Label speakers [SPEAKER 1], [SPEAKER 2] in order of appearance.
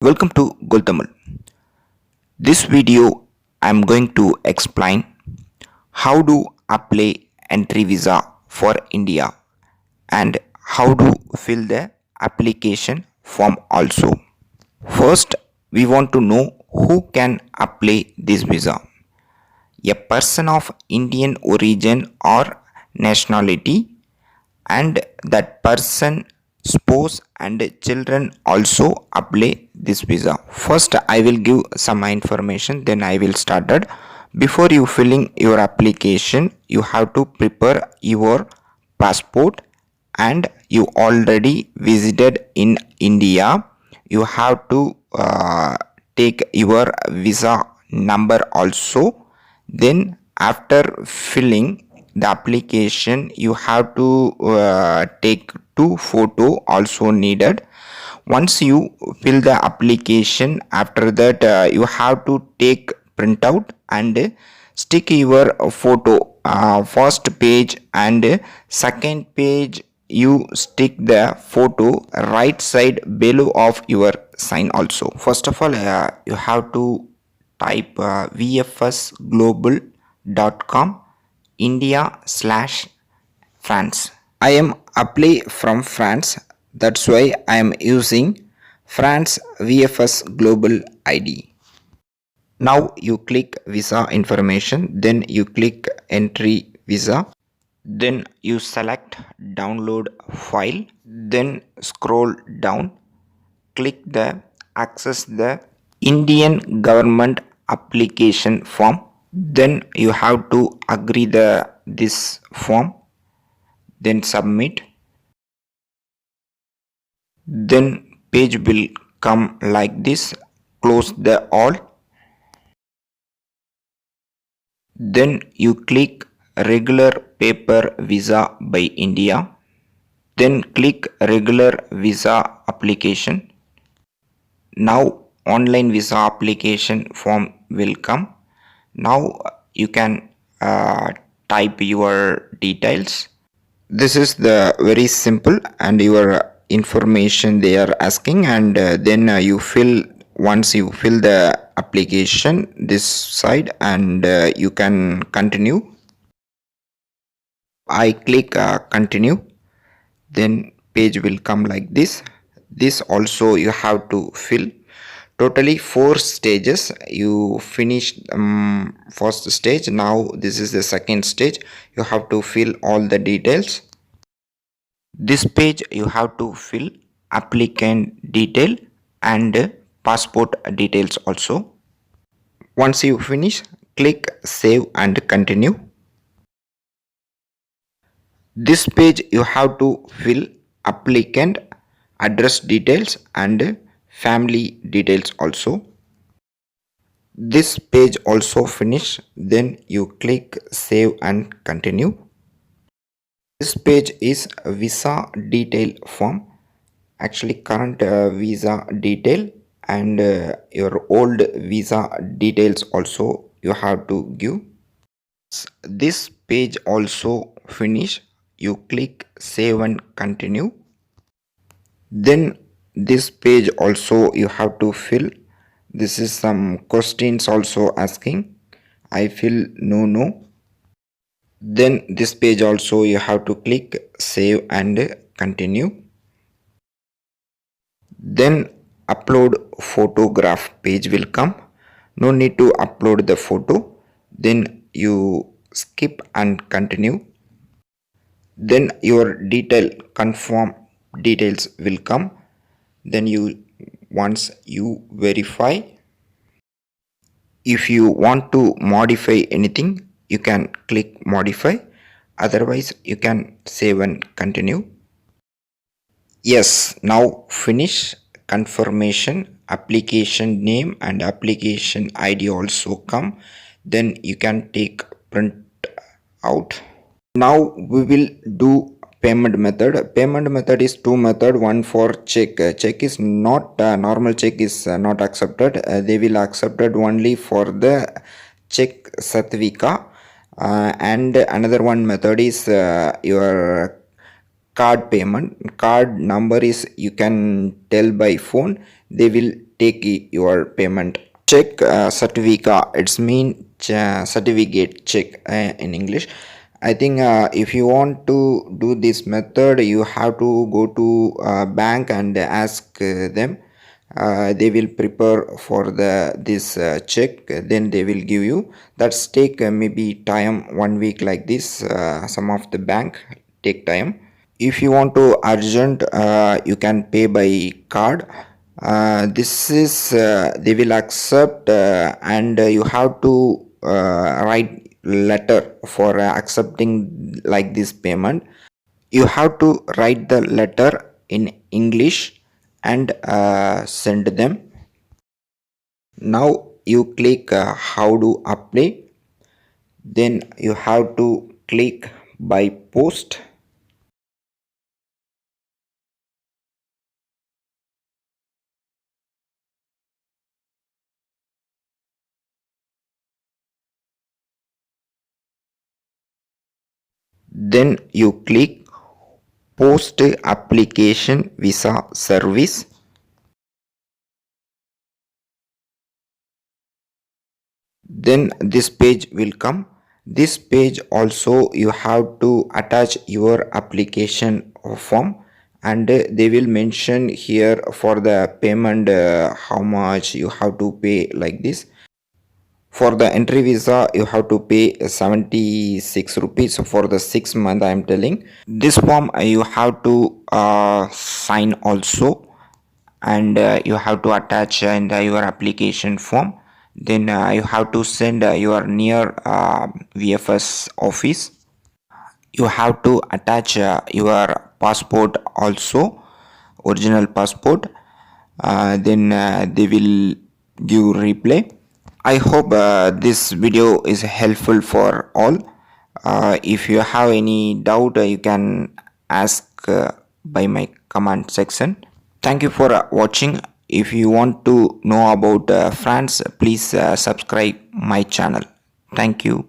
[SPEAKER 1] Welcome to Gultamal. This video I am going to explain how to apply entry visa for India and how to fill the application form also. First, we want to know who can apply this visa. A person of Indian origin or nationality, and that person spouse and children also apply this visa. First I will give some information, then I will start it. Before you filling your application, you have to prepare your passport, and you already visited in India. You have to take your visa number also. Then after filling the application, you have to take two photo also needed. Once you fill the application, after that you have to take printout and stick your photo first page, and second page you stick the photo right side below of your sign also. First of all, you have to type vfsglobal.com India/France. I am apply from France, that's why I am using France VFS Global ID. Now you click visa information, then you click entry visa, then you select download file, then scroll down, click the access the Indian government application form, then you have to agree the this form, then submit. Then page will come like this. Close the all, then you click regular paper visa by India, then click regular visa application. Now online visa application form will come. Now you can type your details. This is the very simple, and your information they are asking, and then you fill. Once you fill the application this side, and you can continue. I click continue, then page will come like this. This also you have to fill. Totally 4 stages you finished. First stage, now this is the second stage. You have to fill all the details. This page you have to fill applicant detail and passport details also. Once you finish, click save and continue. This page you have to fill applicant address details and family details also. This page also finish, then you click save and continue. This page is a visa detail form, actually current visa detail, and your old visa details also you have to give. This page also finish, you click save and continue. Then this page also you have to fill. This is some questions also asking. I fill no. Then this page also you have to click save and continue. Then upload photograph page will come. No need to upload the photo. Then you skip and continue. Then your detail confirm details will come. Then you once you verify. If you want to modify anything, you can click modify. Otherwise you can save and continue. Yes, now finish. Confirmation, application name and application ID also come. Then you can take print out. Now we will do payment method. Payment method is two method. One for check. Check is not normal check is not accepted. They will accepted only for the check Satvika. And another one method is your card payment. Card number is you can tell by phone. They will take your payment. Check certificate, it's mean certificate check in English. I think if you want to do this method, you have to go to bank and ask them. They will prepare for this check, then they will give you. That's take maybe time 1 week like this. Some of the bank take time. If you want to urgent, you can pay by card. This is they will accept, and you have to write letter for accepting like this payment. You have to write the letter in English and send them. Now you click how to apply, then you have to click by post. Then you click post application visa service. Then this page will come. This page also you have to attach your application form, and they will mention here for the payment how much you have to pay like this. For the entry visa, you have to pay 76 rupees for the 6 month. I am telling this form you have to sign also, and you have to attach in your application form. Then you have to send your near VFS office. You have to attach your passport also, original passport. Then they will give reply. I hope this video is helpful for all. If you have any doubt, you can ask by my comment section. Thank you for watching. If you want to know about France, please subscribe my channel. Thank you.